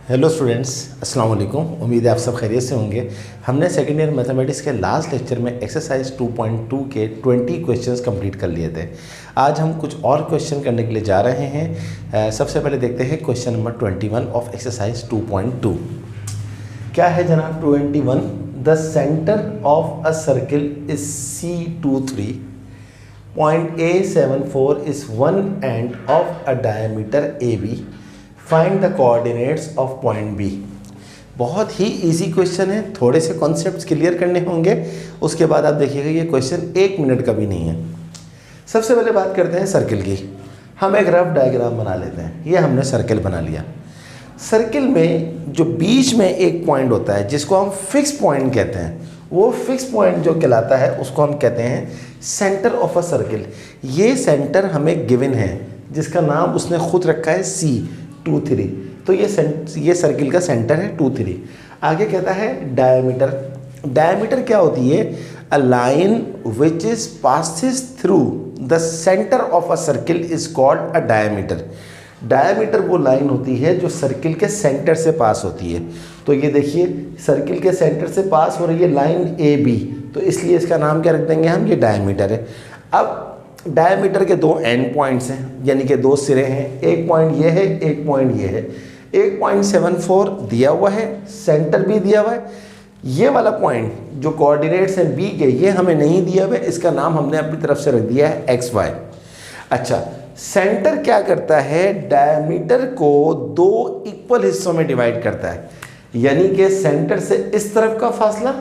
Hello students, अस्सलाम वालेकुम। उम्मीद है आप सब खैरियत से होंगे। हमने सेकेंड ईयर मैथमेटिक्स के लास्ट लेक्चर में एक्सरसाइज 2.2 के 20 क्वेश्चंस कंप्लीट कर लिए थे। आज हम कुछ और क्वेश्चन करने के लिए जा रहे हैं। सबसे पहले देखते हैं क्वेश्चन नंबर 21 ऑफ एक्सरसाइज 2.2। क्या है जनाब 21? The centre of a circle is C23, point A74 is one end of a diameter AB, find the coordinates of point B. बहुत ही इजी क्वेश्चन है, थोड़े से कॉन्सेप्ट्स क्लियर करने होंगे, उसके बाद आप देखिएगा ये क्वेश्चन 1 मिनट का भी नहीं है। सबसे पहले बात करते हैं सर्किल की। हम एक रफ डायग्राम बना लेते हैं। ये हमने सर्किल बना लिया। सर्किल में जो बीच में एक पॉइंट होता है जिसको हम फिक्स पॉइंट कहते हैं, वो फिक्स पॉइंट जो कहलाता है उसको हम कहते हैं सेंटर ऑफ अ सर्किल। ये सेंटर हमें गिवन है जिसका नाम उसने खुद रखा है C23। तो ये सर्किल का सेंटर है 23। आगे कहता है डायमीटर। डायमीटर क्या होती है? A line which is passes through the centre of a circle is called a diameter. Diameter वो लाइन होती है जो सर्किल के सेंटर से पास होती है। तो ये देखिए, सर्किल के सेंटर से पास हो रही है लाइन AB, तो इसलिए इसका नाम क्या रख देंगे हम? ये डायमीटर है। अब डायमीटर के दो एंड पॉइंट्स हैं, यानी कि दो सिरे हैं। एक पॉइंट ये है, एक पॉइंट ये है। 1.74 दिया हुआ है, सेंटर भी दिया हुआ है। ये वाला पॉइंट जो कोऑर्डिनेट्स हैं B के, ये हमें नहीं दिया हुआ है, इसका नाम हमने अपनी तरफ से रख दिया है XY। अच्छा, सेंटर क्या करता है? डायमीटर को दो इक्वल हिस्सों में डिवाइड करता है, यानी कि सेंटर से इस तरफ का फासला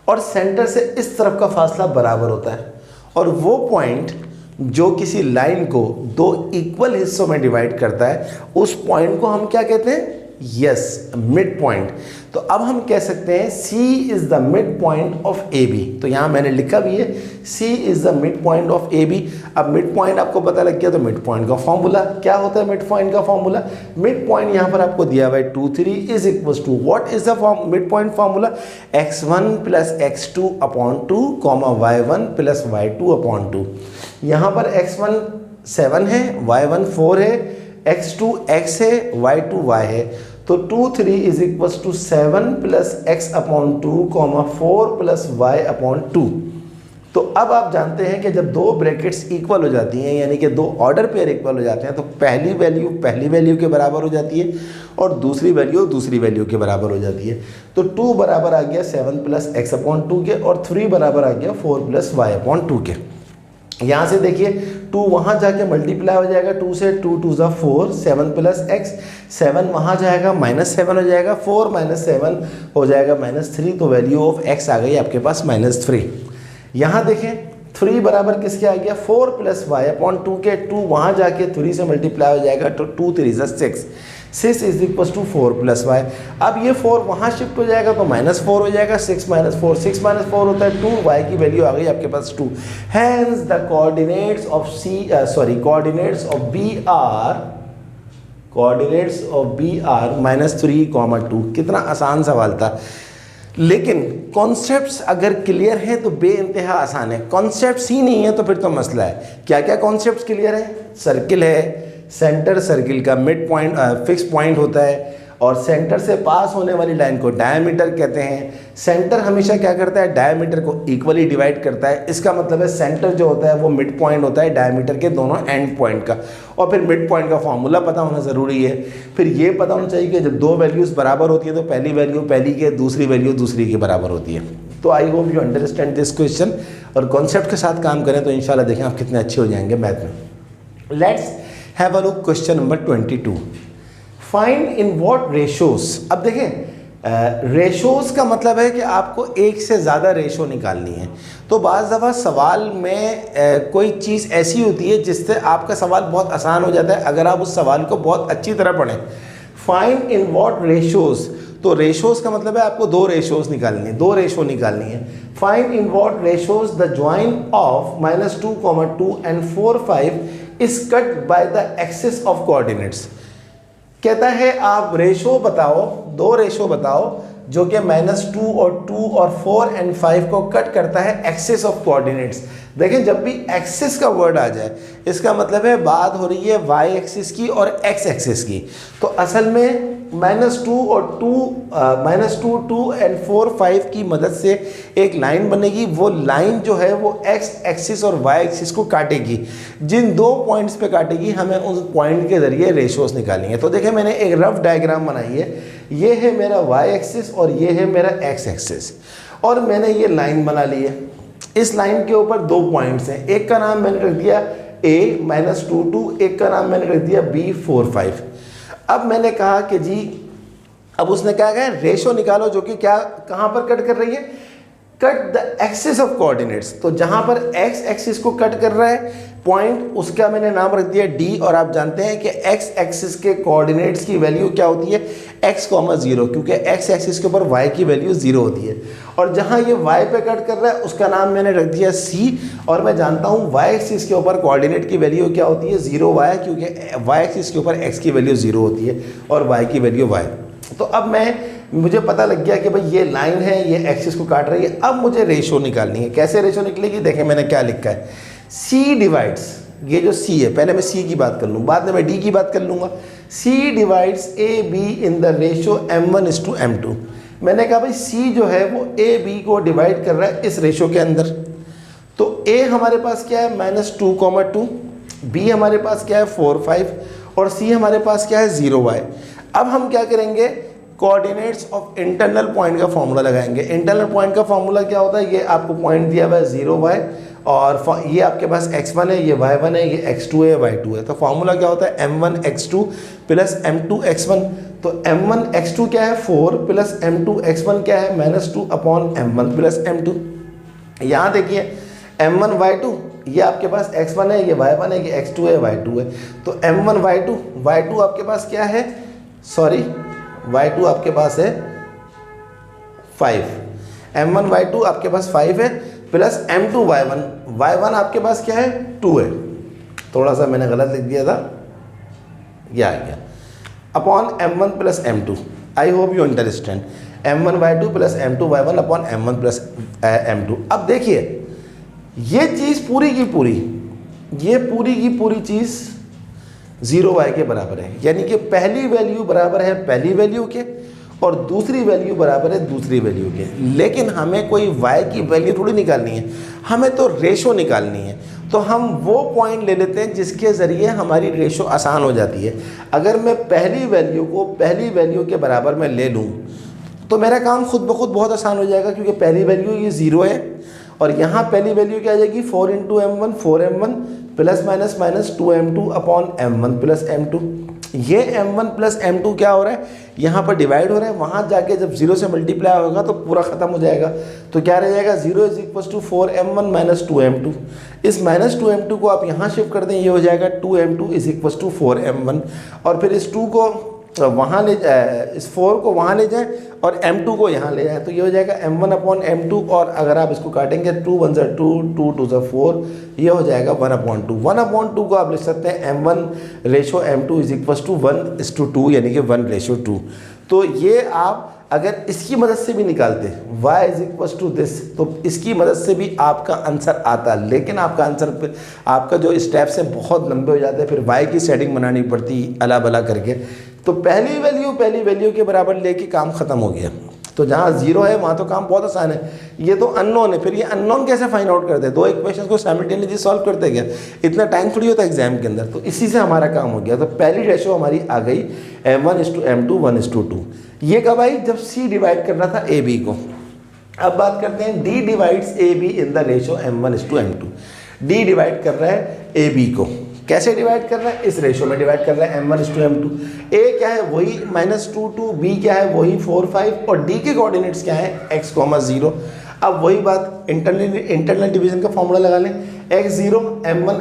और सेंटर से इस तरफ का फासला बराबर होता है। और वो पॉइंट जो किसी लाइन को दो इक्वल हिस्सों में डिवाइड करता है, उस पॉइंट को हम क्या कहते हैं? Yes, mid point. तो अब हम कह सकते हैं C is the mid point of AB। तो यहाँ मैंने लिखा भी है C is the mid point of AB। अब मिड पॉइंट आपको पता लग गया, तो मिड पॉइंट का फॉर्मूला क्या होता है? मिड पॉइंट का फॉर्मूला, मिड पॉइंट यहाँ पर आपको दिया हुआ है 23 is equal to, what is the mid point formula? x1 plus x2 upon 2, y1 plus y2 upon 2। यहाँ पर x1 7 है, y1 4 है, x2 x है, y2 y है। तो 23 is equal to 7 plus x upon 2, 4 plus y upon 2। तो अब आप जानते हैं कि जब दो ब्रैकेट्स इक्वल हो जाती हैं, यानी कि दो ऑर्डर पेयर इक्वल हो जाते हैं, तो पहली वैल्यू के बराबर हो जाती है और दूसरी वैल्यू के बराबर हो जाती है। तो 2 बराबर आ गया 7 प्लस x अपॉन 2 के, और 3 बराबर आ गया 4 प्लस y अपॉन 2 के। यहाँ से देखिए 2 वहाँ जाके मल्टीप्लाई हो जाएगा 2 से, 2 2 ज़ा 4, 7 प्लस x, 7 वहाँ जाएगा -7 हो जाएगा, 4 - 7 हो जाएगा -3। तो वैल्यू ऑफ x आ गई आपके पास -3। यहाँ देखें 3 बराबर किसके आ गया? 4 प्लस y अपॉन 2 के। 2 वहाँ जाके 3 से मल्टीप्लाई हो जाएगा, तो 2 3 ज़ा 6, 6 is equal to 4 plus y। अब ये 4 वहाँ शिफ्ट हो जाएगा तो -4 हो जाएगा, 6 - 4, 6 - 4 होता है 2, y की वैल्यू आ गई आपके पास 2। Hence the coordinates of B are -3, 2। कितना आसान सवाल था, लेकिन कॉन्सेप्ट्स अगर क्लियर है तो बेइंतहा आसान है। कॉन्सेप्ट्स ही नहीं है तो फिर तो मसला है। क्या क्या कॉन्सेप्ट्स क्लियर है? सर्किल है, सेंटर सर्किल का मिड पॉइंट फिक्स पॉइंट होता है, और सेंटर से पास होने वाली लाइन को डायमीटर कहते हैं। सेंटर हमेशा क्या करता है? डायमीटर को इक्वली डिवाइड करता है। इसका मतलब है सेंटर जो होता है वो मिड पॉइंट होता है डायमीटर के दोनों एंड पॉइंट का। और फिर मिड पॉइंट का फॉर्मूला पता होना ज़रूरी है। फिर ये पता होना चाहिए कि जब दो वैल्यूज़ बराबर होती है तो पहली वैल्यू पहली के, दूसरी वैल्यू दूसरी के बराबर होती है। तो आई hope you understand this question, और कॉन्सेप्ट के साथ काम करें तो इंशाल्लाह देखें आप कितने अच्छे हो जाएंगे मैथ में। Let's have a look question number 22। Find in what ratios. अब देखें, रेशोज का मतलब है कि आपको एक से ज़्यादा रेशो निकालनी है। तो बाज़ दफ़ा सवाल में कोई चीज़ ऐसी होती है जिससे आपका सवाल बहुत आसान हो जाता है अगर आप उस सवाल को बहुत अच्छी तरह पढ़ें। फाइंड इन व्हाट रेशोज, तो रेशोज का मतलब है आपको दो रेशो निकालनी है। Find in what ratios the join of -2, 2 and 4 5 is cut by the axis of coordinates. कहता है आप रेशो बताओ, दो रेशो बताओ जो कि -2 और 2 और 4 एंड 5 को कट करता है एक्सिस ऑफ कोऑर्डिनेट्स। देखें जब भी एक्सिस का वर्ड आ जाए इसका मतलब है बात हो रही है वाई एक्सिस की और एक्स एक्सिस की। तो असल में -2 और 2 एंड 4 5 की मदद से एक लाइन बनेगी। वो लाइन जो है वो एक्स एक्सिस और वाई एक्सिस को काटेगी। जिन दो पॉइंट्स पे काटेगी हमें उस पॉइंट के ज़रिए रेशोस निकालेंगे। तो देखें मैंने एक रफ डायग्राम बनाई है। ये है मेरा वाई एक्सिस और ये है मेरा एक्स एक्सिस, और मैंने ये लाइन बना ली है। इस लाइन के ऊपर दो पॉइंट्स हैं, एक का नाम मैंने रख दिया a -2 2, एक का नाम मैंने रख दिया b 4 5। अब मैंने कहा कि जी अब उसने क्या कहा रेशो निकालो जो कि क्या कहाँ पर कट कर रही है, cut the axis of coordinates. तो जहाँ पर एक्स एक्सिस को कट कर रहा है पॉइंट उसका मैंने नाम रख दिया d, और आप जानते हैं कि एक्स एक्सिस के कोऑर्डिनेट्स की वैल्यू क्या होती है x, 0, क्योंकि एक्स एक्सिस के ऊपर y की वैल्यू 0 होती है। और जहाँ ये y पे कट कर रहा है उसका नाम मैंने रख दिया c, और मैं जानता हूँ y एक्सिस के ऊपर कोऑर्डिनेट की वैल्यू क्या होती है 0y, क्योंकि y एक्सिस के ऊपर x की वैल्यू 0 होती है और y की वैल्यू y। तो अब मुझे पता लग गया कि भाई ये लाइन है ये एक्सिस को काट रही है। अब मुझे रेशो निकालनी है। कैसे रेशो निकलेगी, देखें मैंने क्या लिखा है, C डिवाइड्स, ये जो C है पहले मैं C की बात कर लूँ बाद में मैं D की बात कर लूँगा। C divides AB in the ratio M1:M2। मैंने कहा भाई C जो है वो AB को डिवाइड कर रहा है इस रेशो के अंदर। तो A हमारे पास क्या है -2, 2, B हमारे पास क्या है 4 5 और C हमारे पास क्या है 0y। अब हम क्या करेंगे, कोऑर्डिनेट्स ऑफ इंटरनल पॉइंट का फॉर्मूला लगाएंगे। इंटरनल पॉइंट का फॉर्मूला क्या होता है, ये आपको पॉइंट दिया हुआ है 0y और ये आपके पास x1 है, ये y1 है, ये x2 है, y2 है। तो फॉर्मूला क्या होता है m1 x2 plus m2 x1। तो m1 x2 क्या है 4 प्लस m2 x1 क्या है -2/m1 प्लस m2। यहाँ देखिए m1 y2, ये आपके पास x1 है, ये y1 है, ये x2 है, y2 है। तो m1 y2 आपके पास क्या है, सॉरी y2 आपके पास है 5, m1 y2 आपके पास 5 है प्लस m2 y1 आपके पास क्या है 2 है। थोड़ा सा मैंने गलत लिख दिया था, ये आ गया upon m1 plus m2। I hope you understand, m1 y2 plus m2 y1 upon m1 plus m2। अब देखिए ये चीज़ पूरी की पूरी चीज़ 0y के बराबर है, यानी कि पहली वैल्यू बराबर है पहली वैल्यू के और दूसरी वैल्यू बराबर है दूसरी वैल्यू के। लेकिन हमें कोई y की वैल्यू थोड़ी निकालनी है, हमें तो रेशो निकालनी है। तो हम वो पॉइंट ले लेते हैं जिसके ज़रिए हमारी रेशो आसान हो जाती है। अगर मैं पहली वैल्यू को पहली वैल्यू के बराबर में ले लूँ तो मेरा काम खुद ब खुद बहुत आसान हो जाएगा, क्योंकि पहली वैल्यू ये 0 है और यहाँ पहली वैल्यू क्या आ जाएगी 4 × m1 4m1 plus minus 2m2 upon m1 plus m2। ये m1 प्लस m2 क्या हो रहा है, यहाँ पर डिवाइड हो रहा है, वहाँ जाके जब 0 से मल्टीप्लाई होगा तो पूरा ख़त्म हो जाएगा। तो क्या रह जाएगा 0 = 4m1 माइनस 2m2। इस माइनस 2m2 को आप यहाँ शिफ्ट कर दें, ये हो जाएगा 2m2 = 4m1। और फिर इस 2 को वहाँ ले जाए, इस 4 को वहाँ ले जाएं और m2 को यहाँ ले जाएं, तो ये हो जाएगा m1 अपॉन m2। और अगर आप इसको काटेंगे 2 × 1 = 2, 2 × 2 = 4, ये हो जाएगा 1/2। 1/2 को आप लिख सकते हैं m1:m2 = 1:2, यानी कि 1:2। तो ये आप अगर इसकी मदद से भी निकालते y = this, तो इसकी मदद से भी आपका आंसर आता। लेकिन आपका आंसर आपका जो स्टेप्स हैं बहुत लंबे हो जाते हैं, फिर y की सेटिंग बनानी पड़ती अला बला करके। तो पहली वैल्यू के बराबर लेके काम ख़त्म हो गया। तो जहाँ 0 है वहाँ तो काम बहुत आसान है। ये तो अननोन है, फिर ये अननोन कैसे फाइंड आउट करते हैं, दो इक्वेशन को साइमल्टेनियसली सॉल्व करते गया, इतना टाइम थोड़ी होता है एग्जाम के अंदर। तो इसी से हमारा काम हो गया। तो पहली रेशो हमारी आ गई m1:m2 1:2। ये कब आई, जब C डिवाइड कर रहा था AB को। अब बात करते हैं D divides AB in the ratio m1:m2। D divide कर रहा है AB को, कैसे डिवाइड कर रहा है, इस रेशो में डिवाइड कर रहा है m1:m2। A क्या है वही -2 2, B क्या है वही 4 5 और D के कोऑर्डिनेट्स क्या है x, 0। अब वही बात इंटरनल डिवीजन का फॉर्मूला लगा लें, x0 m1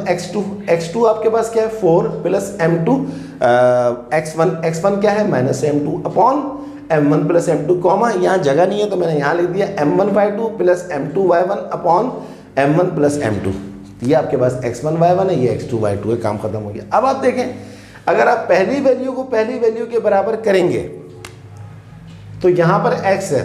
x2 आपके पास क्या है 4 प्लस m2 x1 क्या है -m2 upon m1 plus m2 comma, यहाँ जगह नहीं है तो मैंने यहाँ लिख दिया m1 y2 plus m2 y1 upon m1 plus m2। ये आपके पास x1 y1 है, ये x2 y2 है, काम खत्म हो गया। अब आप देखें अगर आप पहली वैल्यू को पहली वैल्यू के बराबर करेंगे तो यहाँ पर x है,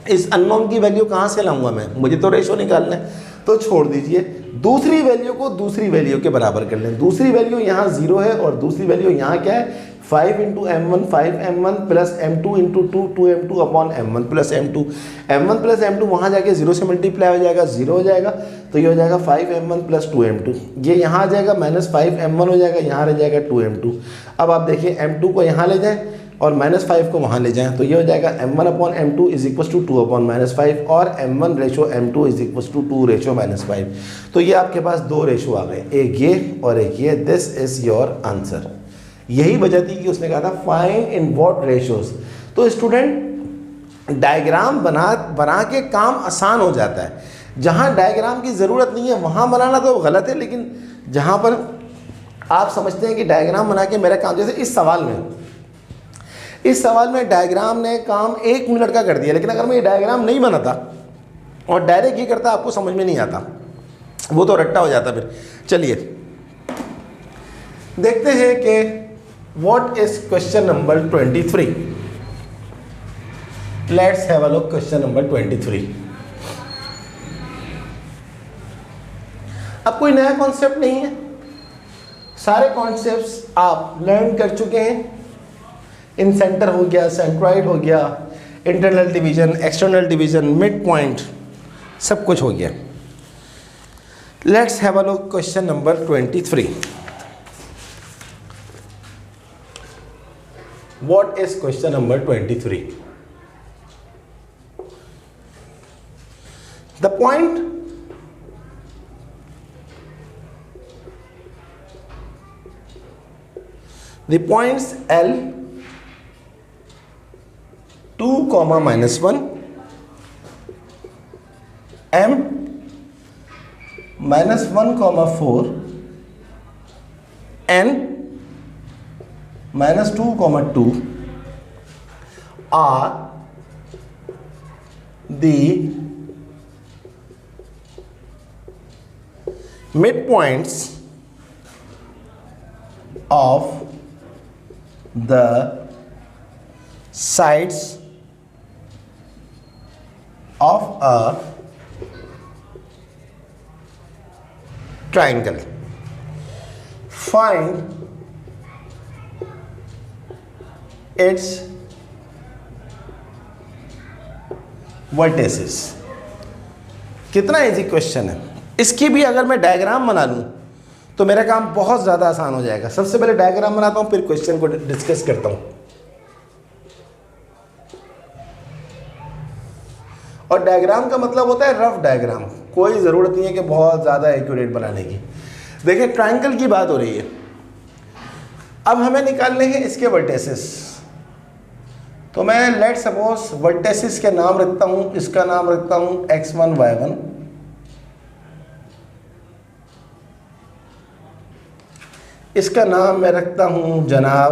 इस अननोन की वैल्यू कहाँ से लाऊंगा मैं, मुझे तो रेशो निकालना है। तो छोड़ दीजिए, दूसरी वैल्यू को दूसरी वैल्यू के बराबर कर लें। दूसरी वैल्यू यहाँ 0 है और दूसरी वैल्यू यहाँ क्या है, 5 into m1 5m1 plus m2 into 2m2 upon m1 plus m2। m1 plus m2 वहाँ जाके 0 से मल्टीप्लाई हो जाएगा, 0 हो जाएगा, तो ये हो जाएगा 5m1 प्लस 2m2। ये यहाँ आ जाएगा माइनस 5m1 हो जाएगा, यहाँ रह जाएगा 2m2। अब आप देखिए m2 को यहाँ ले जाएं और -5 को वहाँ ले जाएं, तो ये हो जाएगा m1 upon m2 is equal to 2 upon -5 और m1 ratio m2 is equal to 2 ratio -5। तो ये आपके पास दो रेशो आ गए, एक ये और एक ये। This is your answer. यही वजह थी कि उसने कहा था फाइंड इन व्हाट रेशोज। तो स्टूडेंट डायग्राम बना के काम आसान हो जाता है। जहाँ डायग्राम की ज़रूरत नहीं है वहाँ बनाना तो गलत है, लेकिन जहाँ पर आप समझते हैं कि डायग्राम बना के मेरा काम, जैसे इस सवाल में डायग्राम ने काम 1 मिनट का कर दिया, लेकिन अगर मैं ये डायग्राम नहीं बनाता और डायरेक्ट ये करता आपको समझ में नहीं आता, वो तो रट्टा हो जाता फिर। चलिए देखते हैं कि what is question number 23। Let's have a look question number 23। अब कोई नया कॉन्सेप्ट नहीं है, सारे कॉन्सेप्ट्स आप लर्न कर चुके हैं। इन सेंटर हो गया, सेंट्रॉइड हो गया, internal division, external division, mid point, सब कुछ हो गया। Let's have a look question number 23। What is question number 23? The point the points L 2, -1, M -1, 4, N -2, 2 are the midpoints of the sides of a triangle. Find its vertices. कितना easy question है। इसकी भी अगर मैं diagram बना लूँ तो मेरा काम बहुत ज़्यादा आसान हो जाएगा। सबसे पहले डायग्राम बनाता हूँ, फिर क्वेश्चन को डिस्कस करता हूँ। और डायग्राम का मतलब होता है रफ डायग्राम, कोई ज़रूरत नहीं है कि बहुत ज़्यादा एक्यूरेट बनाने की। देखिए ट्रायंगल की बात हो रही है, अब हमें निकालने हैं इसके वर्टेसेस। तो मैं लेट सपोज वर्टेसेस के नाम रखता हूँ, इसका नाम रखता हूँ x1 y1, इसका नाम मैं रखता हूँ जनाब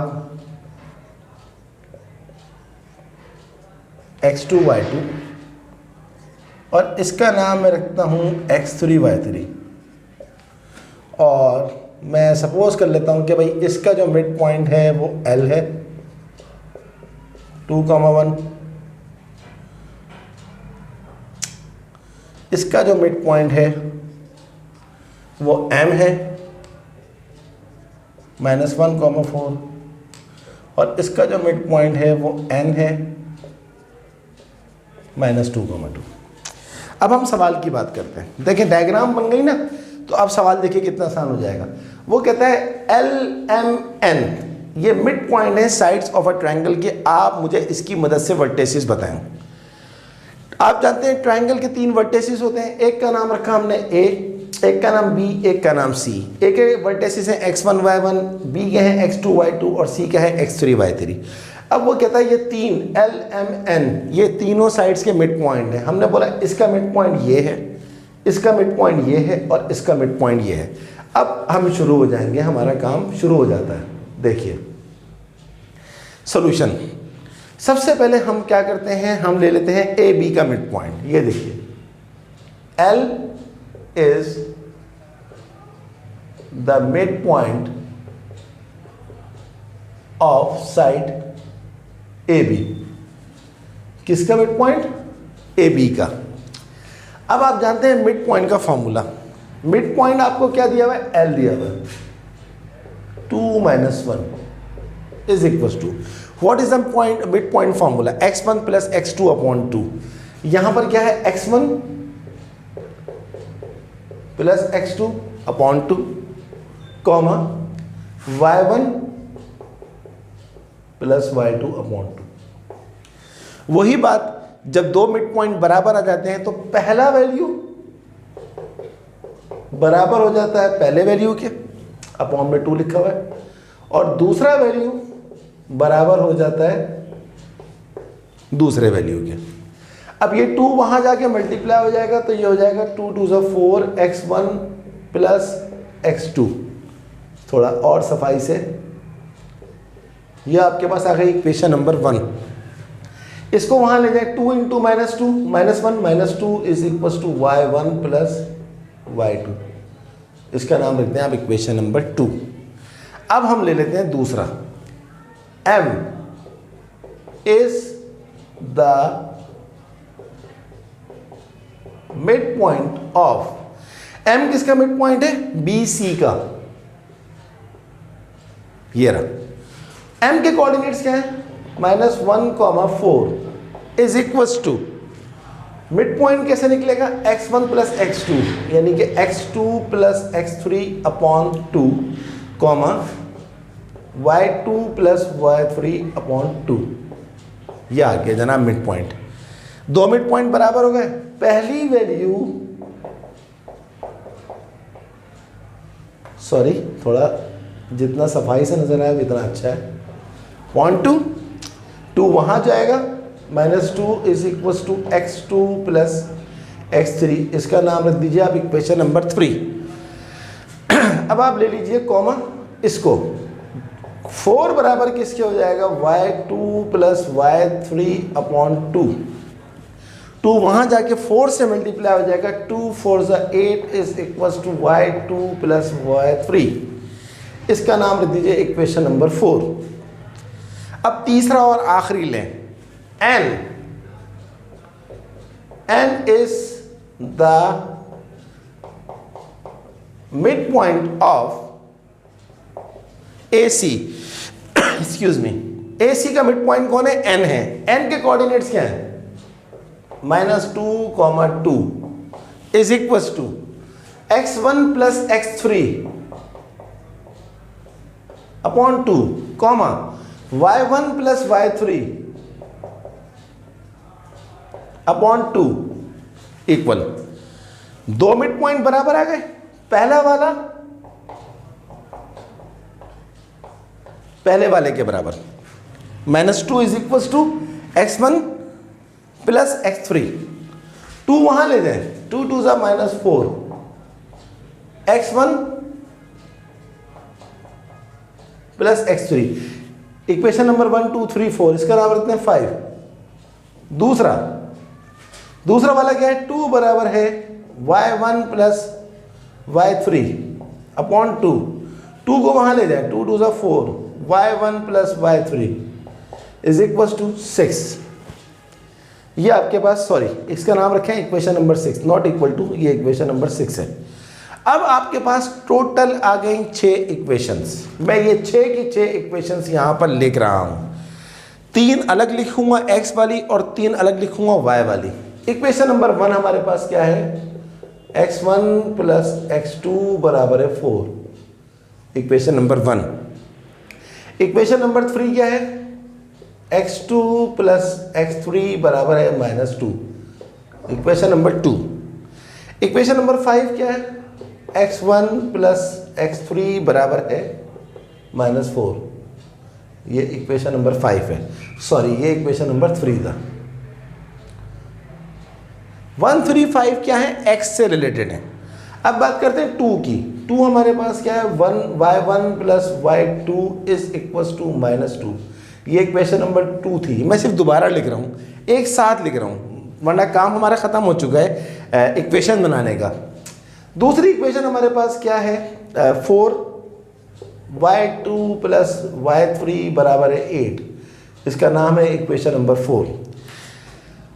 x2 y2 और इसका नाम मैं रखता हूँ x3 y3। और मैं सपोज कर लेता हूँ कि भाई इसका जो मिड पॉइंट है वो L है 2, 1, इसका जो मिड पॉइंट है वो M है -1, 4 और इसका जो मिड पॉइंट है वो N है -2, 2। अब हम सवाल की बात करते हैं। देखिए डायग्राम बन गई ना, तो अब सवाल देखिए कितना आसान हो जाएगा। वो कहता है LMN, ये मिड पॉइंट है साइड्स ऑफ अ ट्रायंगल के, आप मुझे इसकी मदद से वर्टेसिस बताएं। आप जानते हैं ट्रायंगल के 3 वर्टेसिस होते हैं, एक का नाम रखा हमने A, एक का नाम B, एक का नाम C। A के वर्टेसिस हैं x1 y1, B के हैं x2 y2 और C का है x3 y3। अब वो कहता है ये 3 LMN, ये तीनों साइड्स के मिड पॉइंट है। हमने बोला इसका मिड पॉइंट ये है, इसका मिड पॉइंट ये है और इसका मिड पॉइंट ये है। अब हम शुरू हो जाएंगे, हमारा काम शुरू हो जाता है। देखिए सॉल्यूशन, सबसे पहले हम क्या करते हैं, हम ले लेते हैं ए बी का मिड पॉइंट। ये देखिए L is the mid point of side A B. किसका मिड पॉइंट? ए बी का। अब आप जानते हैं मिड पॉइंट का फॉर्मूला। मिड पॉइंट आपको क्या दिया हुआ है, एल दिया हुआ है, 2 - 1 is equal to what is the point, mid point formula x1 + x2/2। यहां पर क्या है, x1 + x2/2 comma y1 + y2/2। वही बात जब दो मिड पॉइंट बराबर आ जाते हैं तो पहला वैल्यू बराबर हो जाता है पहले वैल्यू के, अपॉन में 2 लिखा हुआ है, और दूसरा वैल्यू बराबर हो जाता है दूसरे वैल्यू के। अब ये 2 वहां जाके मल्टीप्लाई हो जाएगा तो ये हो जाएगा 2 × 2 = 4 x1 + x2। थोड़ा और सफाई से, ये आपके पास आ गई इक्वेशन नंबर 1। इसको वहां ले जाए, 2 × -2 -1 - 2 is equal to y1 + y2। इसका नाम लिखते हैं आप इक्वेशन नंबर 2। अब हम ले लेते हैं दूसरा, m is the mid point of, m किसका मिड पॉइंट है, BC का। ये रहा, m के कोऑर्डिनेट्स क्या है, -1, 4 is equal to, mid point कैसे निकलेगा, x1 + x2 यानी कि x2 + x3/2 comma y2 + y3/2। यह आ गया जनाब मिड पॉइंट। दो मिड पॉइंट बराबर हो गए, पहली वैल्यू, सॉरी थोड़ा जितना सफाई से नजर आए उतना अच्छा है, 0.2, 2 वहां जाएगा, -2 is equal to x2 + x3। इसका नाम रख दीजिए आप इक्वेशन नंबर 3। अब आप ले लीजिए कॉमा, इसको 4 बराबर किसके हो जाएगा, y2 + y3/2। 2 वहां जाके 4 से मल्टीप्लाई हो जाएगा, 2 × 4 = 8 is equal to y2 + y3। इसका नाम रख दीजिए इक्वेशन नंबर 4। अब तीसरा और आखिरी लें, n is the mid point of AC। Excuse me, AC का मिड पॉइंट कौन है, n है। n के कोऑर्डिनेट्स क्या है, -2, 2 is equal to x1 + x3/2 comma y1 + y3/2 equal. दो मिड पॉइंट बराबर आ गए, पहला वाला पहले वाले के बराबर, -2 is equal to x1 + x3। 2 वहां ले जाए, 2 × 2 = -4, x1 + x3। इक्वेशन नंबर 1, 2, 3, 4, इसका नाम रखते हैं 5। दूसरा वाला क्या है, 2 बराबर है y1 + y3/2। 2 को वहां ले जाए, 2 × 2 = 4, y1 + y3 is equal to 6। ये आपके पास, सॉरी इसका नाम रखें equation number 6, not equal to, ये इक्वेशन नंबर 6 है। अब आपके पास टोटल आ गई 6 इक्वेशंस। मैं ये 6 की 6 इक्वेशंस यहाँ पर लिख रहा हूँ, 3 अलग लिखूंगा x वाली और 3 अलग लिखूंगा y वाली। इक्वेशन नंबर 1 हमारे पास क्या है, x1 + x2 = 4, equation number 1। Equation number 3 क्या है, x2 + x3 = -2, equation number 2। Equation number 5 क्या है, x1 + x3 = -4, ये इक्वेशन नंबर 5 है, सॉरी ये इक्वेशन नंबर 3 था। 1, 3, 5 क्या है, x से रिलेटेड है। अब बात करते हैं 2 की। 2 हमारे पास क्या है, y1 + y2 is equal to -2, ये इक्वेशन नंबर 2 थी। मैं सिर्फ दोबारा लिख रहा हूँ, एक साथ लिख रहा हूँ, वरना काम हमारा ख़त्म हो चुका है इक्वेशन बनाने का। दूसरी इक्वेशन हमारे पास क्या है, 4 y2 + y3 = 8, इसका नाम है इक्वेशन नंबर 4।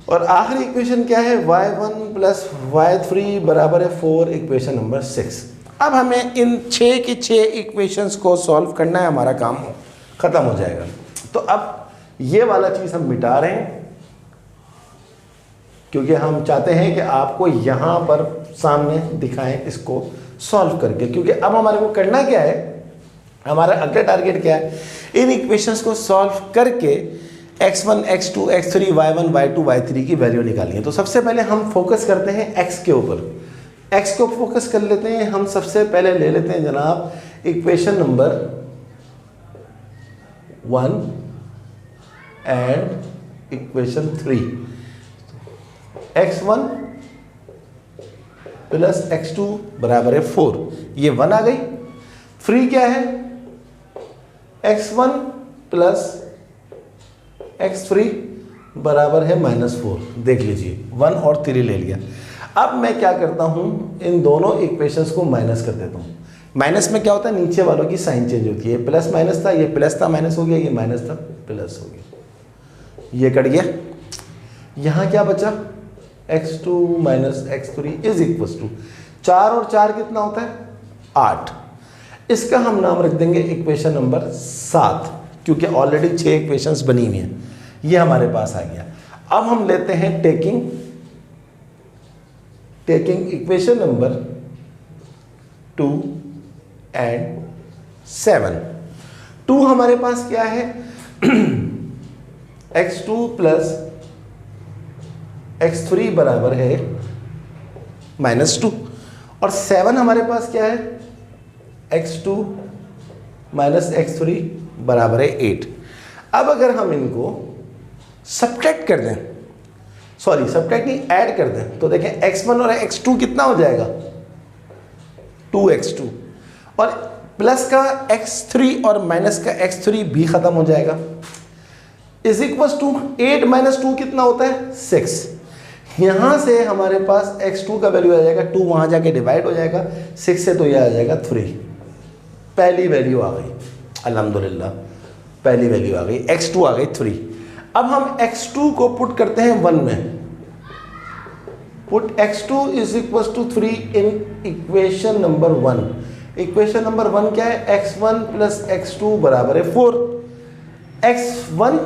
और आखिरी इक्वेशन क्या है, y1 प्लस y3 बराबर है 4, इक्वेशन नंबर 6। अब हमें इन 6 की 6 इक्वेशंस को सॉल्व करना है, हमारा काम ख़त्म हो जाएगा। तो अब ये वाला चीज़ हम मिटा रहे हैं क्योंकि हम चाहते हैं कि आपको यहाँ पर सामने दिखाएं इसको सॉल्व करके, क्योंकि अब हमारे को करना क्या है, हमारा अगला टारगेट क्या है, इन इक्वेशंस को सॉल्व करके x1, x2, x3, y1, y2, y3 की वैल्यू निकालनी है। तो सबसे पहले हम फोकस करते हैं x के ऊपर, x को फोकस कर लेते हैं हम। सबसे पहले ले लेते हैं जनाब equation number 1 and equation 3, x1 plus x2 बराबर है 4, ये 1 आ गई। 3 क्या है, x1 प्लस x3 बराबर है -4। देख लीजिए 1 और 3 ले लिया। अब मैं क्या करता हूं, इन दोनों इक्वेशंस को माइनस कर देता हूं। माइनस में क्या होता है, नीचे वालों की साइन चेंज होती है। प्लस माइनस था, ये प्लस था, माइनस हो गया, ये माइनस था, प्लस हो गया, ये कट गया। यहां क्या बचा, x2 minus x3 is equal to 4 और 4 कितना होता है, 8। इसका हम नाम रख देंगे इक्वेशन नंबर 7, क्योंकि ऑलरेडी 6 इक्वेशंस बनी हुई हैं। ये हमारे पास आ गया। अब हम लेते हैं टेकिंग इक्वेशन नंबर 2 एंड 7। 2 हमारे पास क्या है, x2 प्लस x3 बराबर है -2, और 7 हमारे पास क्या है, x2 माइनस x3 बराबर है 8। अब अगर हम इनको सब्ट्रैक्ट कर दें, सॉरी सब्ट्रैक्ट नहीं, ऐड कर दें, तो देखें x1 और x2 कितना हो जाएगा, 2x2, और प्लस का x3 और माइनस का x3 भी खत्म हो जाएगा। इज इक्वल टू 8 माइनस 2 कितना होता है, 6। यहां से हमारे पास x2 का वैल्यू आ जाएगा 2, वहां जाके डिवाइड हो जाएगा 6 से, तो यह आ जाएगा 3। पहली वैल्यू आ गई, अल्हम्दुलिल्लाह पहली वैल्यू आ गई, x2 आ गई 3। अब हम x2 को पुट करते हैं 1 में, put x2 is equal to 3 in equation number 1। Equation number 1 क्या है, x1 प्लस x2 बराबर है 4। x1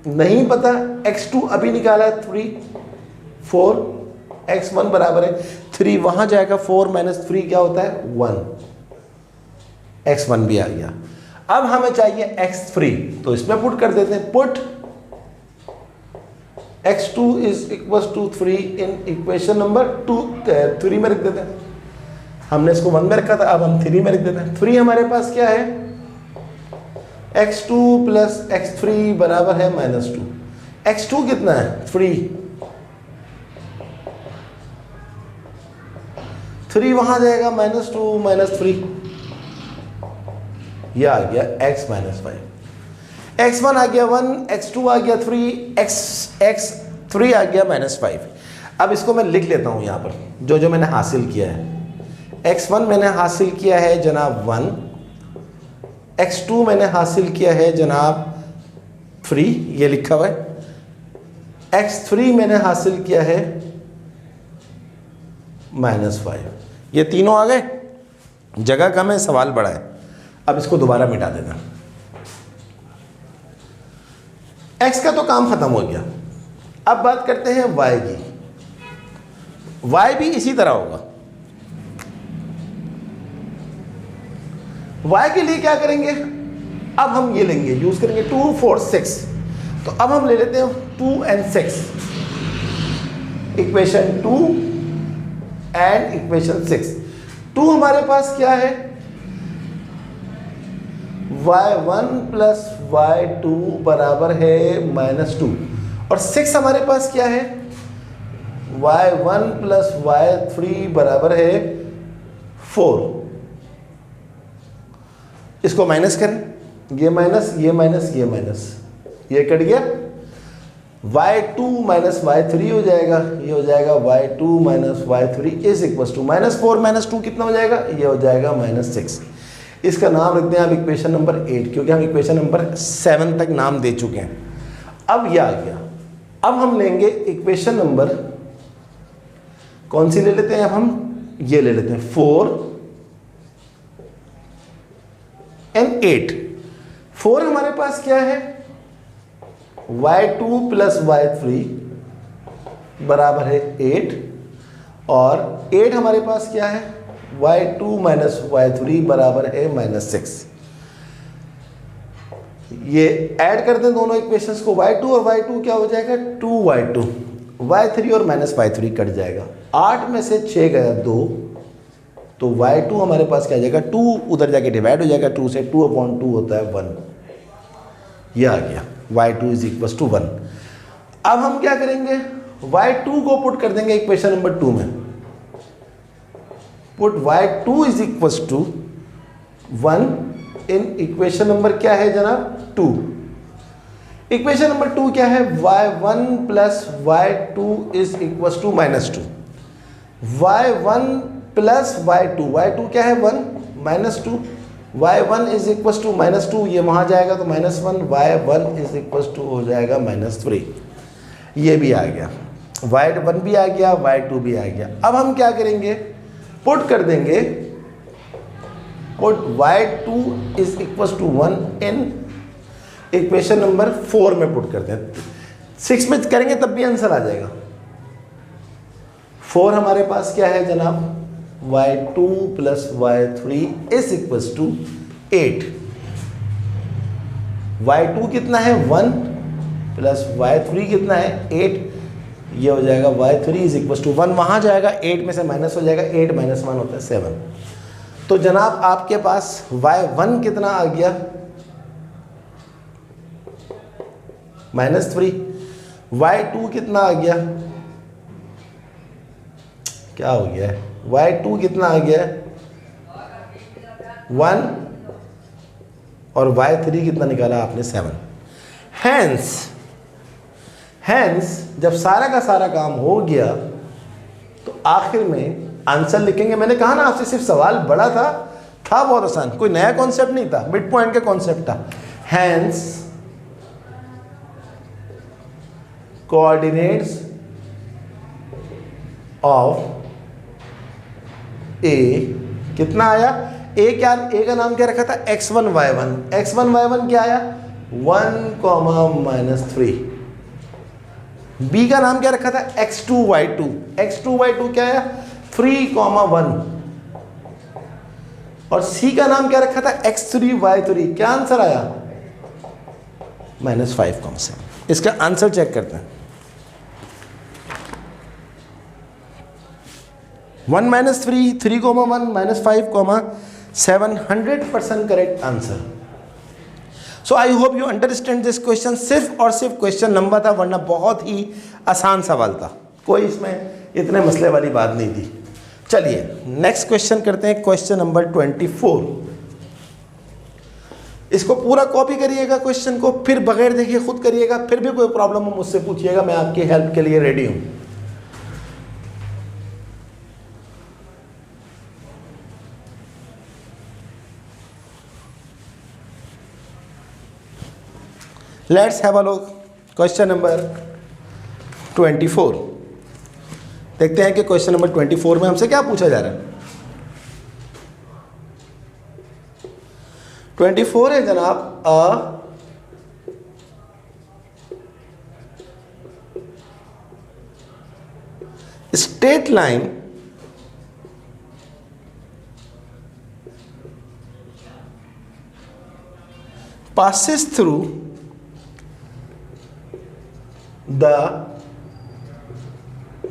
नहीं पता, x2 अभी निकाला है 3, 4, x1 बराबर है 3, वहां जाएगा 4 माइनस 3 क्या होता है, 1, x1 भी आ गया। अब हमें चाहिए x3, तो इसमें पुट कर देते हैं, put x2 is equal to 3 in equation number 3 में रख देते हैं। हमने इसको 1 में रखा था, अब हम 3 में रख देते हैं। 3 हमारे पास क्या है, x2 प्लस x3 बराबर है -2। x2 कितना है, 3, 3 वहां जाएगा -2 माइनस 3, यह आ गया x माइनस 5। x1 आ गया 1, x2 आ गया 3, x3 आ गया -5। अब इसको मैं लिख लेता हूं यहां पर जो मैंने हासिल किया है। x1 मैंने हासिल किया है जनाब 1, x2 मैंने हासिल किया है जनाब 3, ये लिखा हुआ है, x3 मैंने हासिल किया है -5। ये तीनों आ गए, जगह कम है, सवाल बड़ा है। अब इसको दोबारा मिटा देना। x का तो काम खत्म हो गया। अब बात करते हैं y की। y भी इसी तरह होगा। y के लिए क्या करेंगे, अब हम ये लेंगे, यूज करेंगे 2, 4, 6। तो अब हम ले लेते हैं 2 and 6, इक्वेशन 2 एंड इक्वेशन 6। 2 हमारे पास क्या है, y1 प्लस y2 बराबर है -2, और 6 हमारे पास क्या है, y1 प्लस y3 बराबर है 4। इसको माइनस करें, ये माइनस, ये माइनस, ये माइनस, ये कट गया, y2 माइनस y3 हो जाएगा, ये हो जाएगा y2 minus y3 is equal to -4 minus 2 कितना हो जाएगा, ये हो जाएगा -6। इसका नाम रखते हैं आप इक्वेशन नंबर 8, क्योंकि हम इक्वेशन नंबर 7 तक नाम दे चुके हैं। अब यह आ गया, अब हम लेंगे इक्वेशन नंबर, कौन सी ले लेते हैं, अब हम ये ले लेते हैं 4 and 8। 4 हमारे पास क्या है, y2 प्लस y3 बराबर है 8, और 8 हमारे पास क्या है, y2 माइनस y3 बराबर है -6। ये ऐड कर दें दोनों इक्वेशंस को, y2 और y2 क्या हो जाएगा, 2y2, y3 और -y3 कट जाएगा, 8 में से 6 गया 2, तो y2 हमारे पास क्या आ जाएगा, 2 उधर जाके डिवाइड हो जाएगा 2 से, 2/2 होता है 1, ये आ गया y2 इज इक्वल टू 1। अब हम क्या करेंगे, y2 को पुट कर देंगे इक्वेशन नंबर 2 में, put y2 is equal to 1 in equation number क्या है जनाब, 2। इक्वेशन नंबर 2 क्या है, y1 plus y2 is equal to -2, y1 plus y2 क्या है 1 -2, y1 इज इक्वल टू -2, ये वहां जाएगा तो -1, y1 इज इक्वल टू हो जाएगा -3, ये भी आ गया, y1 भी आ गया, y2 भी आ गया। अब हम क्या करेंगे, पुट कर देंगे, put y2 is equal to 1 in equation number 4 में पुट करते हैं, 6 में करेंगे तब भी आंसर आ जाएगा। 4 हमारे पास क्या है जनाब, y2 plus y3 is equal to 8, y2 कितना है 1 प्लस y3 कितना है 8, ये हो जाएगा y3 इज इक्वल टू 1, वहां जाएगा 8 में से माइनस हो जाएगा, 8 माइनस 1 होता है 7। तो जनाब आपके पास y1 कितना आ गया, -3, y2 कितना आ गया, क्या हो गया है, y2 कितना आ गया 1, और y3 कितना निकाला आपने 7। हैंस जब सारा का सारा काम हो गया तो आखिर में आंसर लिखेंगे। मैंने कहा ना आपसे, सिर्फ सवाल बड़ा था बहुत आसान, कोई नया कॉन्सेप्ट नहीं था, मिड पॉइंट का कॉन्सेप्ट था। हैंस कोऑर्डिनेट्स ऑफ ए कितना आया, ए का नाम क्या रखा था, x1 y1, x1 y1 क्या आया 1, -3। बी का नाम क्या रखा था, x2 y2 क्या आया 3, 1, और सी का नाम क्या रखा था x3 y3, क्या आंसर आया -5, इसका आंसर चेक करते हैं। 1 -3, 3, 1, -5, 7, 100% correct answer. So I hope you understand this question. सिर्फ और सिर्फ क्वेश्चन नंबर था, वरना बहुत ही आसान सवाल था, कोई इसमें इतने मसले वाली बात नहीं थी। चलिए नेक्स्ट क्वेश्चन करते हैं, क्वेश्चन नंबर 24। इसको पूरा कॉपी करिएगा क्वेश्चन को, फिर बगैर देखिए खुद करिएगा, फिर भी कोई प्रॉब्लम हो मुझसे पूछिएगा, मैं आपकी हेल्प के लिए रेडी हूं। Let's have a look question number 24। देखते हैं कि क्वेश्चन नंबर 24 में हमसे क्या पूछा जा रहा है। 24 है जनाब, straight line passes through the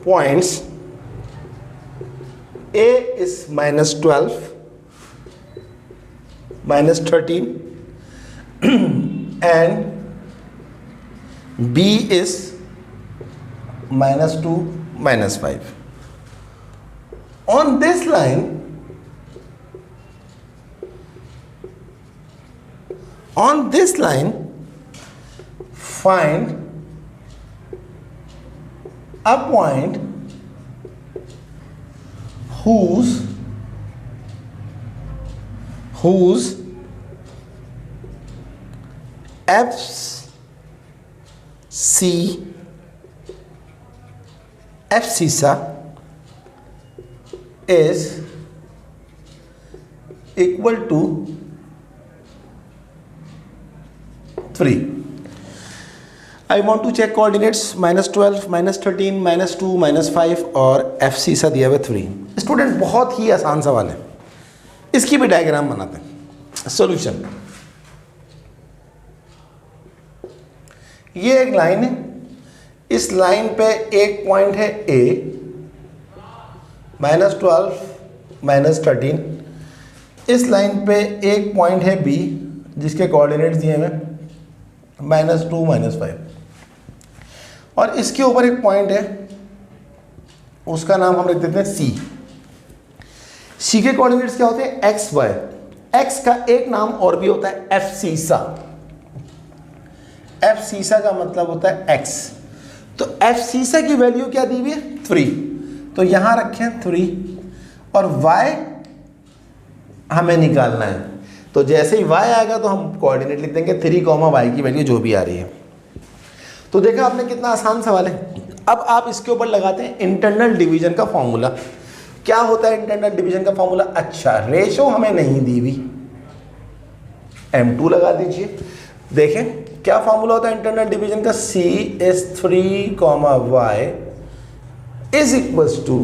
points A is -12, -13 and B is -2, -5. On this line find a point whose FC abscissa is equal to 3. I want to check coordinates -12, -13, -2, -5 और एफ सीसा दिया हुआ 3. स्टूडेंट बहुत ही आसान सवाल है, इसकी भी डायग्राम बनाते हैं. सॉल्यूशन, ये एक लाइन है, इस लाइन पे एक पॉइंट है ए, -12, -13. इस लाइन पे एक पॉइंट है बी जिसके कोऑर्डिनेट्स दिए हुए -2, -5. और इसके ऊपर एक पॉइंट है, उसका नाम हम लिख देते हैं सी. सी के कोऑर्डिनेट्स क्या होते हैं? X, Y. एक्स का एक नाम और भी होता है एफ सीसा. एफ सीसा का मतलब होता है एक्स. तो एफ सीसा की वैल्यू क्या दी हुई है? 3. तो यहां रखें 3 और y हमें निकालना है. तो जैसे ही y आएगा तो हम कोऑर्डिनेट लिख देंगे 3, y की वैल्यू जो भी आ रही है. तो देखा आपने कितना आसान सवाल है. अब आप इसके ऊपर लगाते हैं इंटरनल डिवीजन का फॉर्मूला. क्या होता है इंटरनल डिवीजन का फॉर्मूला? अच्छा, रेशो हमें नहीं दी हुई, m2 लगा दीजिए. देखें क्या फॉर्मूला होता है इंटरनल डिवीजन का? C is 3, y is equals to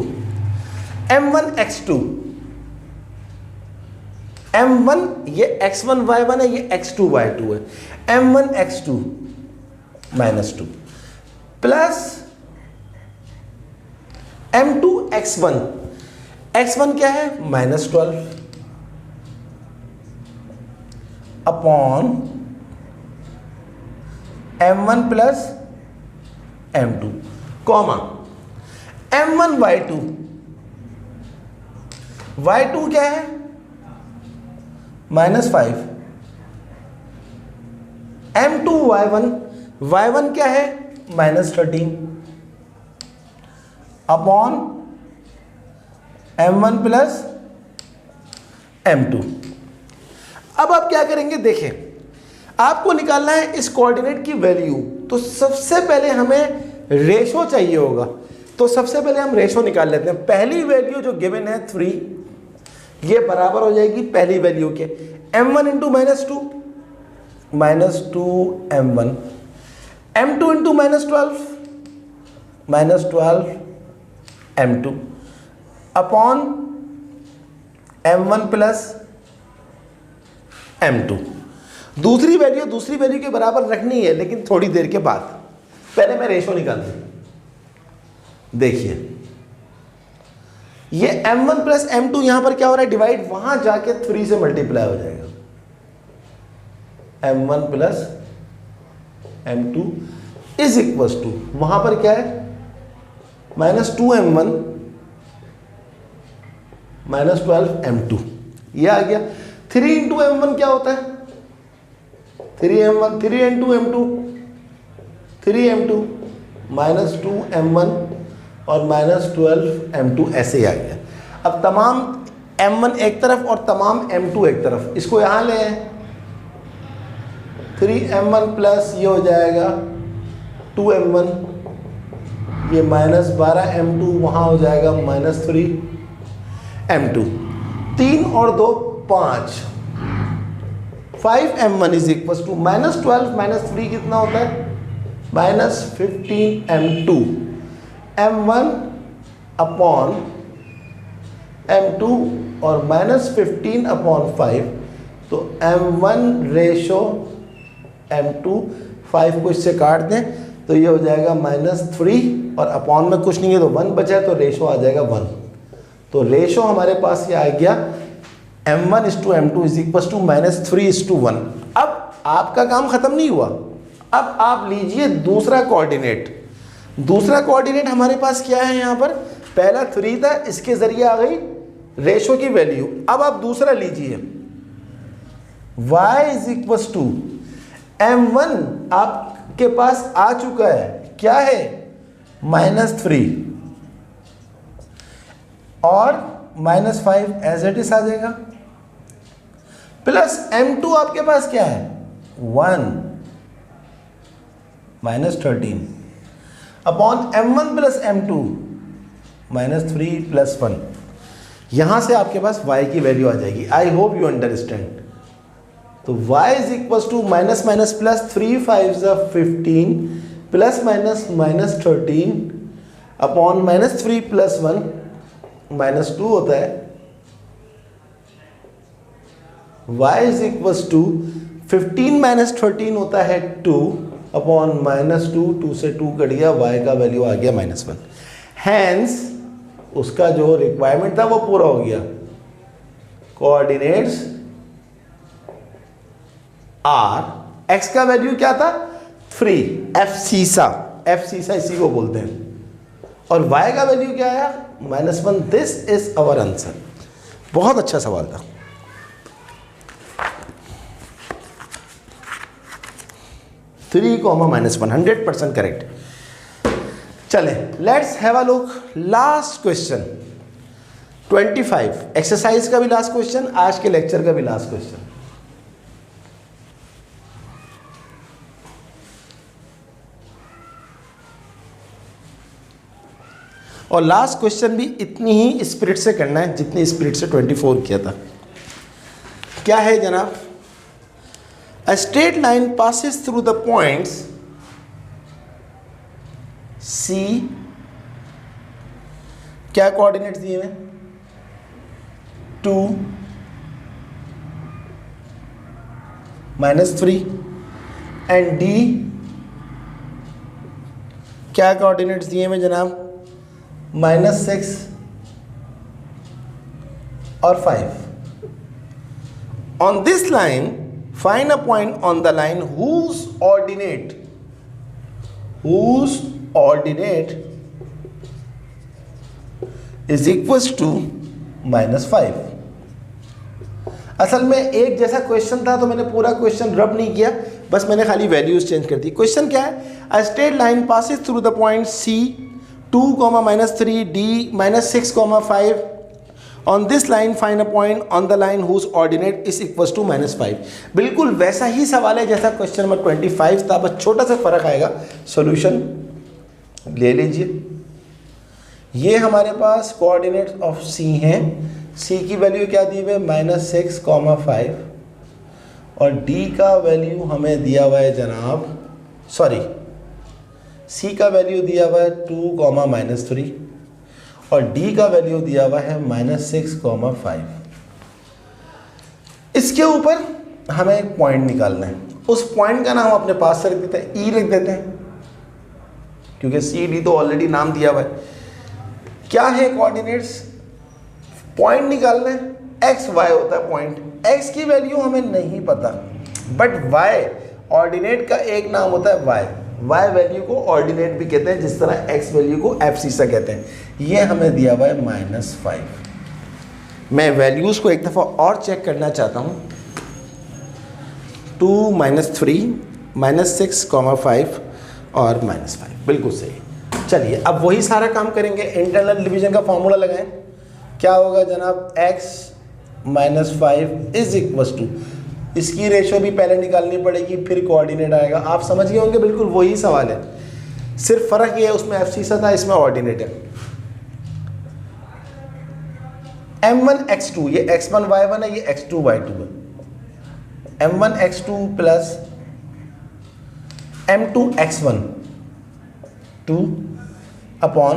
m1 x2. m1 ये x1 y1 है, ये x2 y2 है. m1 x2 -2 plus m2 x1. x1 क्या है? -12 upon m1 plus m2 comma m1 y2. y2 क्या है? -5. m2 y1. y1 क्या है? -13 अपॉन m1 प्लस m2. अब आप क्या करेंगे? देखें, आपको निकालना है इस कोऑर्डिनेट की वैल्यू. तो सबसे पहले हमें रेशो चाहिए होगा. तो सबसे पहले हम रेशो निकाल लेते हैं. पहली वैल्यू जो गिवन है 3, ये बराबर हो जाएगी पहली वैल्यू के m1 into -2, -2 m1, m2 into -12, -12 m2 upon m1 plus m2. दूसरी वैल्यू के बराबर रखनी है, लेकिन थोड़ी देर के बाद. पहले मैं रेशो निकाल दूं. देखिए ये m1 प्लस m2 यहां पर क्या हो रहा है? डिवाइड. वहां जाके 3 से मल्टीप्लाई हो जाएगा. m1 plus m2 is equal to, वहां पर क्या है? -2 m1 -12 m2. ये आ गया. 3 इंटू m1 क्या होता है? 3m1, 3 into m2 3m2 -2 m1 और -12 m2 ऐसे ही आ गया. अब तमाम m1 एक तरफ और तमाम m2 एक तरफ, इसको यहाँ ले आए. 3m1 प्लस ये हो जाएगा 2m1, ये -12 m2 वहाँ हो जाएगा -3 m2. 3 और 2 5, 5 m1 इज इक्वल टू -12 -3 कितना होता है? -15 m2. m1 अपॉन m2 और -15 अपॉन 5. तो m1 रेशो m2, 5 को इससे काट दें तो ये हो जाएगा -3 और अपॉन में कुछ नहीं है तो 1 बचा है, तो रेशो आ जाएगा 1. तो रेशो हमारे पास ये आ गया m1 is to m2 is equal to -3:1. अब आपका काम खत्म नहीं हुआ. अब आप लीजिए दूसरा कोऑर्डिनेट. दूसरा कोऑर्डिनेट हमारे पास क्या है? यहाँ पर पहला 3 था, इसके जरिए आ गई रेशो की वैल्यू. अब आप दूसरा लीजिए, y is equal to m1 आपके पास आ चुका है, क्या है? -3 और -5 एज इट इज आ जाएगा, प्लस m2 आपके पास क्या है? 1 -13 अपॉन m1 प्लस m2 -3 + 1, यहाँ से आपके पास y की वैल्यू आ जाएगी। I hope you understand. तो y is equal to minus minus plus 3 5 15 plus minus -13 upon -3 + 1 -2 होता है। y इज इक्वल टू 15 - 13 होता है 2 अपॉन -2, 2 से 2 कट गया, y का वैल्यू आ गया -1। हैंस उसका जो रिक्वायरमेंट था वो पूरा हो गया। कोऑर्डिनेट्स आर, x का वैल्यू क्या था 3, एफसीसा इसी को बोलते हैं, और y का वैल्यू क्या आया -1। This is our answer. बहुत अच्छा सवाल था। -3 -1, 100% करेक्ट। चले, let's have a look last question 25, exercise का भी लास्ट क्वेश्चन, आज के लेक्चर का भी लास्ट क्वेश्चन। और लास्ट क्वेश्चन भी इतनी ही स्पिरिट से करना है जितनी स्पिरिट से 24 किया था। क्या है जनाब? A straight line passes through the points C, क्या कोऑर्डिनेट्स दिए हैं 2 -3 एंड D क्या कोऑर्डिनेट्स दिए हैं जनाब -6 और 5। On this line find a point on the line whose ordinate is equals to -5। असल में एक जैसा क्वेश्चन था तो मैंने पूरा क्वेश्चन रब नहीं किया, बस मैंने खाली वैल्यूज चेंज कर दी। क्वेश्चन क्या है? A straight line passes through the point C 2, -3, D -6, 5। On this line find a point on the line whose ordinate is equals to -5। बिल्कुल वैसा ही सवाल है जैसा क्वेश्चन नंबर 25 था, बस छोटा सा फर्क आएगा। सॉल्यूशन ले लीजिए। ये हमारे पास कोऑर्डिनेट्स ऑफ C हैं। C की वैल्यू क्या दी हुई है -6, 5, और D का वैल्यू हमें दिया हुआ है जनाब, सॉरी C का वैल्यू दिया हुआ है 2, -3, और D का वैल्यू दिया हुआ है -6, 5। इसके ऊपर हमें एक पॉइंट निकालना है। उस पॉइंट का नाम अपने पास से रख देते हैं, E रख देते हैं, क्योंकि C D तो ऑलरेडी नाम दिया हुआ है। क्या है कोऑर्डिनेट्स? पॉइंट निकालना है, x y होता है पॉइंट। x की वैल्यू हमें नहीं पता, बट y ऑर्डिनेट का एक नाम होता है y वैल्यू को ऑर्डिनेट भी कहते हैं, जिस तरह x वैल्यू को एब्सिसा कहते हैं। ये हमें दिया हुआ है -5। मैं वैल्यूज को एक दफ़ा और चेक करना चाहता हूँ। 2, -3, -6, 5 और -5, बिल्कुल सही। चलिए अब वही सारा काम करेंगे। इंटरनल डिवीजन का फॉर्मूला लगाएं। क्या होगा जनाब? x - 5 इज इक्वल टू, इसकी रेशो भी पहले निकालनी पड़ेगी, फिर कोऑर्डिनेट आएगा। आप समझ गए होंगे, बिल्कुल वही सवाल है, सिर्फ फ़र्क ये है उसमें एब्सिसा था, इसमें ऑर्डिनेट है। m1 x2, ये x1 y1 है, ये x2 y2 है। m1 x2 plus m2 x1 2 upon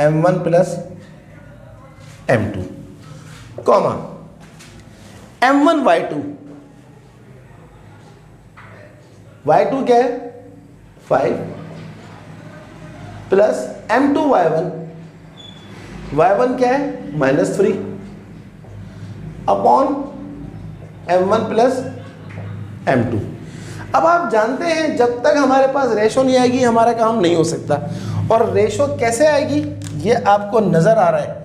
m1 plus m2 comma m1 y2 क्या है 5 प्लस m2 y1 क्या है -3 अपॉन m1 प्लस m2। अब आप जानते हैं जब तक हमारे पास रेशो नहीं आएगी हमारा काम नहीं हो सकता। और रेशो कैसे आएगी ये आपको नज़र आ रहा है।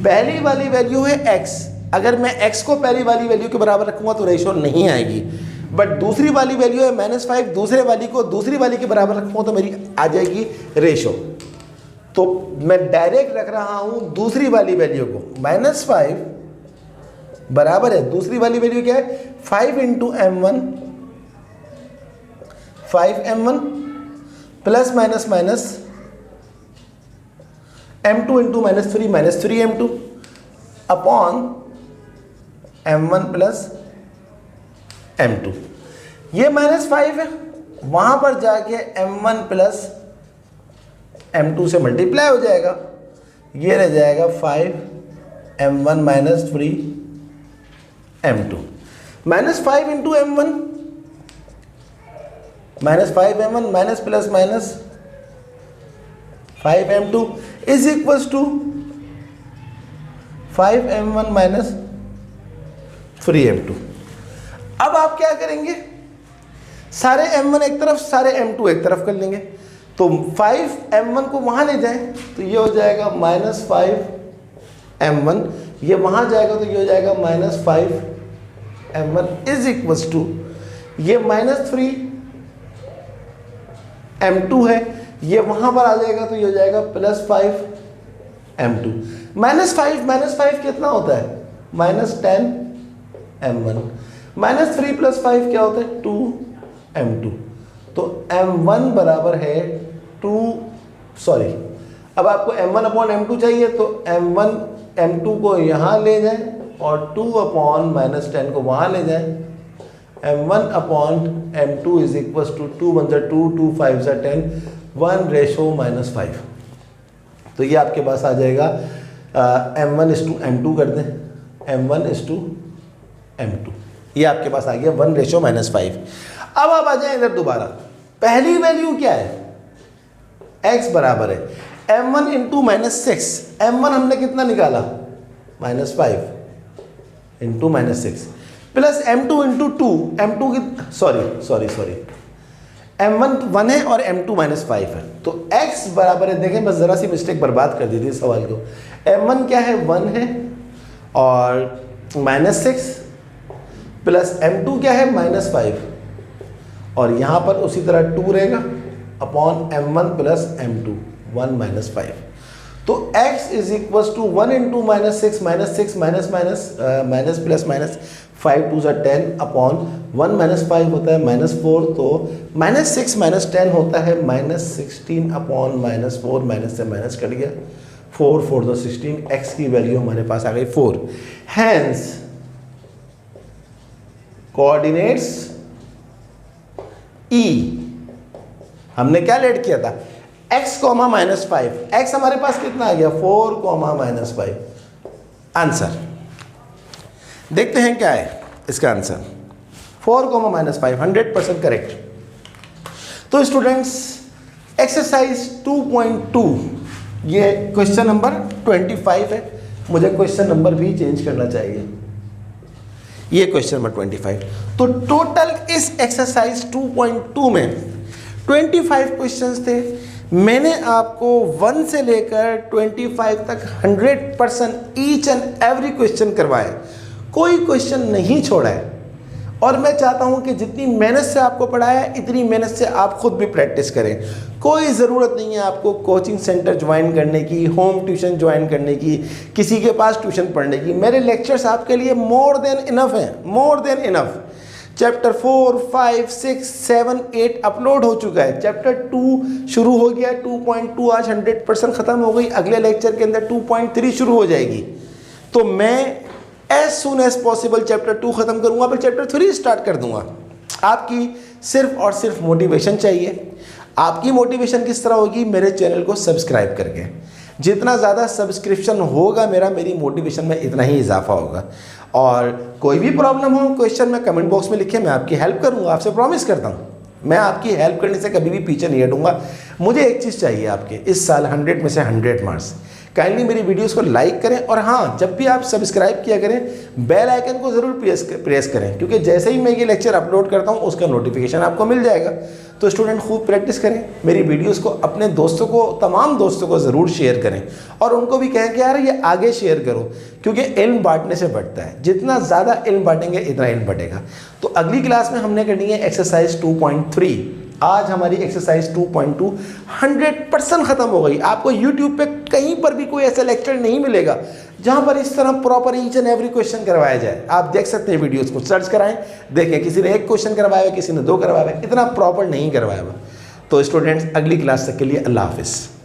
पहली वाली वैल्यू है x, अगर मैं x को पहली वाली वैल्यू के बराबर रखूंगा तो रेशो नहीं आएगी। बट दूसरी वाली वैल्यू है -5, दूसरे वाली को दूसरी वाली के बराबर रखूंगा तो मेरी आ जाएगी रेशो। तो मैं डायरेक्ट रख रहा हूं दूसरी वाली वैल्यू को। -5 बराबर है, दूसरी वाली वैल्यू क्या है 5 × m1, 5m1 plus minus m2 into -3 m2 upon m1 plus m2। ये -5 है, वहां पर जाके m1 प्लस m2 से मल्टीप्लाई हो जाएगा, ये रह जाएगा 5m1 -3 m2। -5 into m1 -5m1 minus plus minus 5m2 is equals to 5m1 minus 3m2। अब आप क्या करेंगे, सारे m1 एक तरफ सारे m2 एक तरफ कर लेंगे। तो 5m1 को वहां ले जाएं तो ये हो जाएगा -5m1, ये वहां जाएगा तो ये हो जाएगा -5m1 इज इक्वल्स टू ये -3m2 है, ये वहां पर आ जाएगा तो ये हो जाएगा +5m2। -5 कितना होता है, -10m1 -3 + 5 क्या होता है 2m2। तो m1 बराबर है 2, सॉरी, अब आपको m1/m2 चाहिए तो m2 को यहाँ ले जाएं और 2/-10 को वहाँ ले जाएं। m1/m2 is equals to 2 × 2 2 5 10 1:-5। तो ये आपके पास आ जाएगा m1:m2 कर दें, m1:m2, ये आपके पास आ गया 1:-5। अब आप आ जाए इधर दोबारा, पहली वैल्यू क्या है, x बराबर है m1 इंटू -6। m1 हमने कितना निकाला -5 into -6 plus m2 into 2, m2 की सॉरी m1 1 है और m2 -5 है। तो x बराबर है, देखें बस ज़रा सी मिस्टेक बर्बाद कर दी थी सवाल को। m1 क्या है 1 है और -6 प्लस m2 क्या है -5 और यहाँ पर उसी तरह 2 रहेगा अपॉन m1 प्लस m2 1 -5। तो x is equals to 1 into -6 minus plus minus 5 2 10 upon 1 -5 होता है -4, तो -6 -10 होता है -16 अपॉन -4, माइनस से माइनस कट गया, 4 4 तो 16, x की वैल्यू हमारे पास आ गई 4। हैंस कोऑर्डिनेट्स E हमने क्या लेट किया था x, -5, x हमारे पास कितना आ गया 4, -5। आंसर देखते हैं क्या है इसका आंसर, 4, -5 100% करेक्ट। तो स्टूडेंट्स एक्सरसाइज 2.2 ये क्वेश्चन नंबर 25 है, मुझे क्वेश्चन नंबर भी चेंज करना चाहिए, ये क्वेश्चन नंबर 25। तो टोटल इस एक्सरसाइज 2.2 में 25 क्वेश्चंस थे। मैंने आपको 1 से लेकर 25 तक 100% ईच एंड एवरी क्वेश्चन करवाए, कोई क्वेश्चन नहीं छोड़ा है। और मैं चाहता हूं कि जितनी मेहनत से आपको पढ़ाया है इतनी मेहनत से आप खुद भी प्रैक्टिस करें। कोई ज़रूरत नहीं है आपको कोचिंग सेंटर ज्वाइन करने की, होम ट्यूशन ज्वाइन करने की, किसी के पास ट्यूशन पढ़ने की। मेरे लेक्चर्स आपके लिए मोर देन इनफ हैं, more than enough. Chapter 4, 5, 6, 7, 8 upload हो चुका है, चैप्टर 2 शुरू हो गया, 2.2 आज 100% ख़त्म हो गई, अगले लेक्चर के अंदर 2.3 शुरू हो जाएगी। तो मैं as soon as possible chapter 2 ख़त्म करूँगा, फिर चैप्टर 3 स्टार्ट कर दूँगा। आपकी सिर्फ और सिर्फ मोटिवेशन चाहिए। आपकी मोटिवेशन किस तरह होगी, मेरे चैनल को सब्सक्राइब करके। जितना ज़्यादा सब्सक्रिप्शन होगा मेरी मोटिवेशन में इतना ही इजाफा होगा। और कोई भी प्रॉब्लम हो क्वेश्चन में कमेंट बॉक्स में लिखिए, मैं आपकी हेल्प करूँगा, आपसे प्रॉमिस करता हूँ। मैं आपकी हेल्प करने से कभी भी पीछे नहीं हटूँगा। मुझे एक चीज़ चाहिए आपके इस साल 100 में से 100 मार्क्स। काइंडली मेरी वीडियोस को लाइक करें और हाँ, जब भी आप सब्सक्राइब किया करें बेल आइकन को ज़रूर प्रेस करें, क्योंकि जैसे ही मैं ये लेक्चर अपलोड करता हूँ उसका नोटिफिकेशन आपको मिल जाएगा। तो स्टूडेंट खूब प्रैक्टिस करें, मेरी वीडियोस को अपने दोस्तों को, तमाम दोस्तों को ज़रूर शेयर करें और उनको भी कहें कि यार ये आगे शेयर करो, क्योंकि इल्म बांटने से बढ़ता है। जितना ज़्यादा इल्म बांटेंगे इतना इल्म बढ़ेगा। तो अगली क्लास में हमने करनी है एक्सरसाइज 2.3। आज हमारी एक्सरसाइज 2.2 100% ख़त्म हो गई। आपको YouTube पे कहीं पर भी कोई ऐसा लेक्चर नहीं मिलेगा जहाँ पर इस तरह proper each and every question करवाया जाए। आप देख सकते हैं, वीडियोस को सर्च कराएं, देखें किसी ने 1 क्वेश्चन करवाया है, किसी ने 2 करवाया है, इतना प्रॉपर नहीं करवाया हुआ। तो स्टूडेंट्स अगली क्लास तक के लिए अल्लाह हाफिज़।